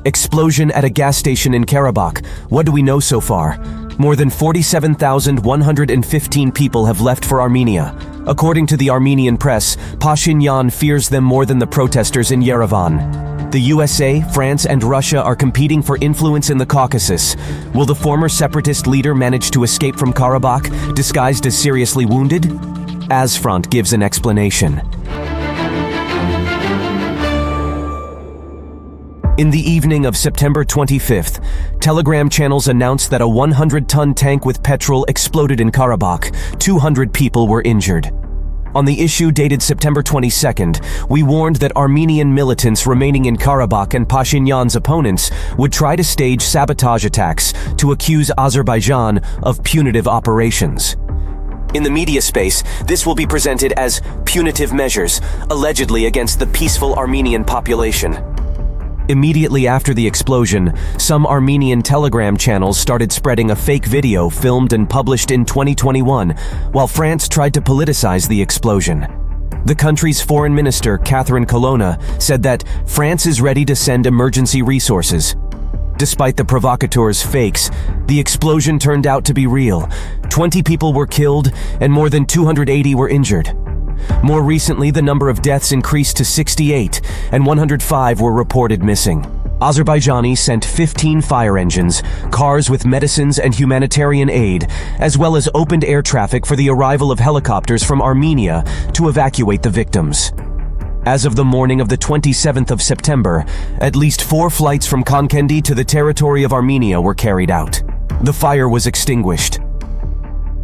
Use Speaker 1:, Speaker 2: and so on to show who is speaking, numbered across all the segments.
Speaker 1: Explosion at a gas station in Karabakh. What do we know so far? More than 47,115 people have left for Armenia. According to the Armenian press, Pashinyan fears them more than the protesters in Yerevan. The USA, France, and Russia are competing for influence in the Caucasus. Will the former separatist leader manage to escape from Karabakh, disguised as seriously wounded? AZfront gives an explanation. In the evening of September 25th, Telegram channels announced that a 100-ton tank with petrol exploded in Karabakh. 200 people were injured. On the issue dated September 22nd, we warned that Armenian militants remaining in Karabakh and Pashinyan's opponents would try to stage sabotage attacks to accuse Azerbaijan of punitive operations. In the media space, this will be presented as punitive measures, allegedly against the peaceful Armenian population. Immediately after the explosion, some Armenian Telegram channels started spreading a fake video filmed and published in 2021, while France tried to politicize the explosion. The country's foreign minister, Catherine Colonna, said that France is ready to send emergency resources. Despite the provocateurs' fakes, the explosion turned out to be real. 20 people were killed and more than 280 were injured. More recently, the number of deaths increased to 68, and 105 were reported missing. Azerbaijani sent 15 fire engines, cars with medicines and humanitarian aid, as well as opened air traffic for the arrival of helicopters from Armenia to evacuate the victims. As of the morning of the 27th of September, at least 4 flights from Konkendi to the territory of Armenia were carried out. The fire was extinguished.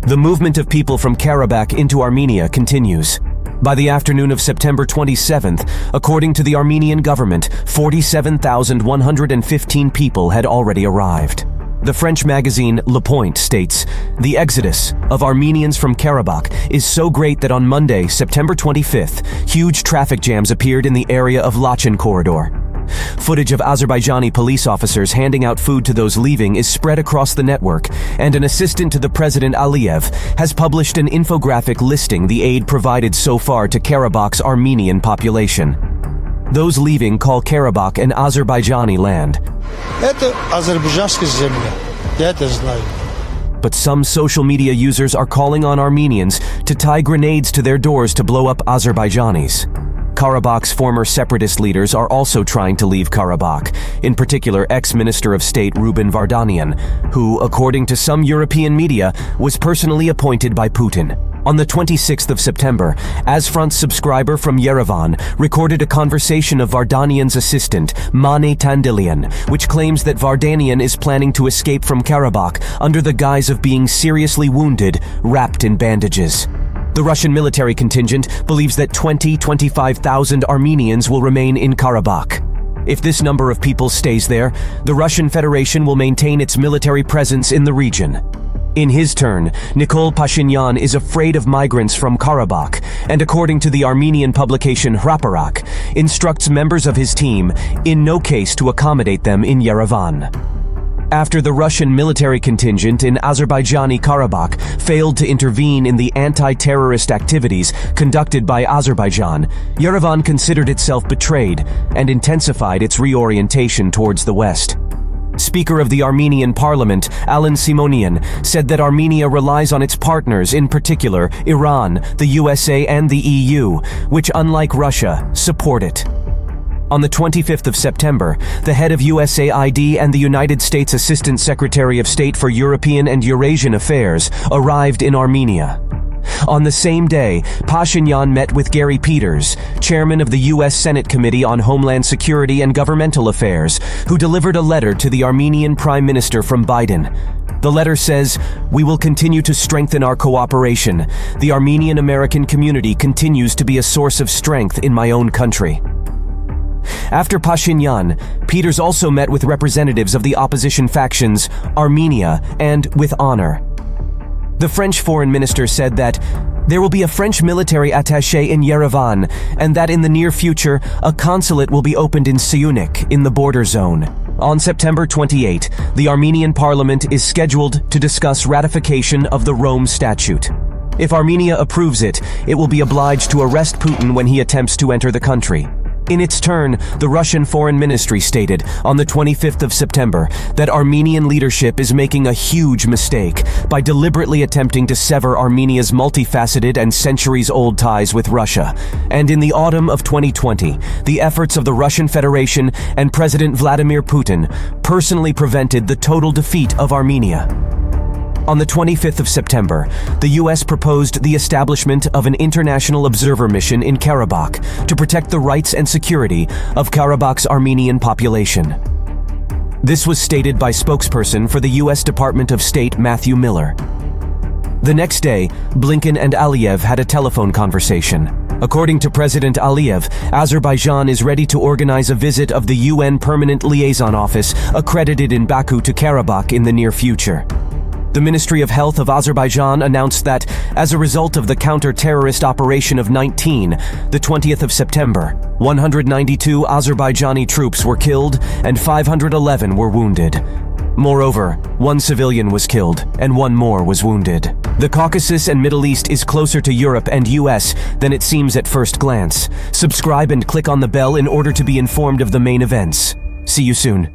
Speaker 1: The movement of people from Karabakh into Armenia continues. By the afternoon of September 27th, according to the Armenian government, 47,115 people had already arrived. The French magazine Le Point states, "The exodus of Armenians from Karabakh is so great that on Monday, September 25th, huge traffic jams appeared in the area of Lachin corridor." Footage of Azerbaijani police officers handing out food to those leaving is spread across the network, and an assistant to the President Aliyev has published an infographic listing the aid provided so far to Karabakh's Armenian population. Those leaving call Karabakh an Azerbaijani land. But some social media users are calling on Armenians to tie grenades to their doors to blow up Azerbaijanis. Karabakh's former separatist leaders are also trying to leave Karabakh, in particular ex-Minister of State Vardanyan, who, according to some European media, was personally appointed by Putin. On the 26th of September, AZfront's subscriber from Yerevan recorded a conversation of Vardanyan's assistant, Mane Tandilian, which claims that Vardanyan is planning to escape from Karabakh under the guise of being seriously wounded, wrapped in bandages. The Russian military contingent believes that 25,000 Armenians will remain in Karabakh. If this number of people stays there, the Russian Federation will maintain its military presence in the region. In his turn, Nikol Pashinyan is afraid of migrants from Karabakh, and according to the Armenian publication Hraparak, instructs members of his team in no case to accommodate them in Yerevan. After the Russian military contingent in Azerbaijani Karabakh failed to intervene in the anti-terrorist activities conducted by Azerbaijan, Yerevan considered itself betrayed and intensified its reorientation towards the West. Speaker of the Armenian parliament, Alan Simonian, said that Armenia relies on its partners, in particular Iran, the USA, and the EU, which, unlike Russia, support it. On the 25th of September, the head of USAID and the United States Assistant Secretary of State for European and Eurasian Affairs arrived in Armenia. On the same day, Pashinyan met with Gary Peters, chairman of the U.S. Senate Committee on Homeland Security and Governmental Affairs, who delivered a letter to the Armenian Prime Minister from Biden. The letter says, "We will continue to strengthen our cooperation. The Armenian American community continues to be a source of strength in my own country." After Pashinyan, Peters also met with representatives of the opposition factions, Armenia, and With Honor. The French foreign minister said that there will be a French military attaché in Yerevan, and that in the near future, a consulate will be opened in Syunik, in the border zone. On September 28, the Armenian parliament is scheduled to discuss ratification of the Rome Statute. If Armenia approves it, it will be obliged to arrest Putin when he attempts to enter the country. In its turn, the Russian Foreign Ministry stated on the 25th of September that Armenian leadership is making a huge mistake by deliberately attempting to sever Armenia's multifaceted and centuries-old ties with Russia. And in the autumn of 2020, the efforts of the Russian Federation and President Vladimir Putin personally prevented the total defeat of Armenia. On the 25th of September, the U.S. proposed the establishment of an international observer mission in Karabakh to protect the rights and security of Karabakh's Armenian population. This was stated by spokesperson for the U.S. Department of State Matthew Miller. The next day, Blinken and Aliyev had a telephone conversation. According to President Aliyev, Azerbaijan is ready to organize a visit of the UN Permanent Liaison Office accredited in Baku to Karabakh in the near future. The Ministry of Health of Azerbaijan announced that, as a result of the counter-terrorist operation of 19, the 20th of September, 192 Azerbaijani troops were killed and 511 were wounded. Moreover, 1 civilian was killed and 1 more was wounded. The Caucasus and Middle East is closer to Europe and US than it seems at first glance. Subscribe and click on the bell in order to be informed of the main events. See you soon.